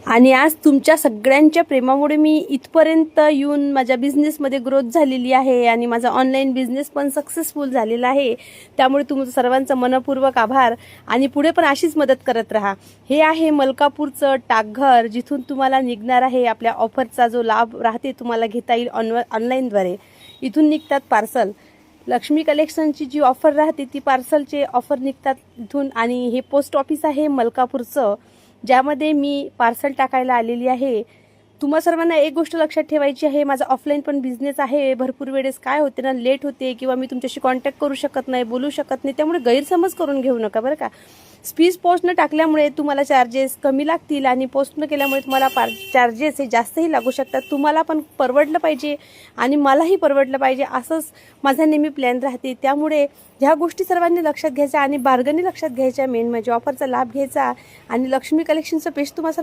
आणि आज तुमच्या सगळ्यांच्या प्रेमामुळे मी इथपर्यंत येऊन माझ्या बिझनेसमध्ये ग्रोथ झालेली आहे आणि माझा ऑनलाईन बिझनेस पण सक्सेसफुल झालेला आहे. त्यामुळे तुमचं सर्वांचं मनपूर्वक आभार आणि पुढे पण अशीच मदत करत राहा. हे आहे मलकापूरचं टाकघर, जिथून तुम्हाला निघणार आहे आपल्या ऑफरचा जो लाभ राहते तुम्हाला घेता येईल ऑनलाईनद्वारे. इथून निघतात पार्सल. लक्ष्मी कलेक्शनची जी ऑफर राहते ती पार्सलचे ऑफर निघतात इथून. आणि हे पोस्ट ऑफिस आहे मलकापूरचं, ज्यामध्ये मी पार्सल टाकायला आलेली आहे. तुम्हा सर्वांना एक गोष्ट लक्षात ठेवायची आहे, माझा ऑफलाईन पण बिझनेस आहे. भरपूर वेळेस काय होते ना, लेट होते किंवा मी तुमच्याशी कॉन्टॅक्ट करू शकत नाही, बोलू शकत नाही. त्यामुळे गैरसमज करून घेऊ नका बरं का. स्पीड पोस्ट न टाकल्यामुळे तुम्हाला चार्जेस कमी लागतील आणि पोस्ट न केल्यामुळे तुम्हाला चार्जेस हे जास्तही लागू शकतात. तुम्हाला पण परवडलं पाहिजे आणि मलाही परवडलं पाहिजे, असंच माझा नेहमी प्लॅन राहते. त्यामुळे ह्या गोष्टी सर्वांनी लक्षात घ्यायच्या आणि बार्गनी लक्षात घ्यायच्या. मेन म्हणजे ऑफरचा लाभ घ्यायचा आणि लक्ष्मी कलेक्शनचं पेज तुम्हाला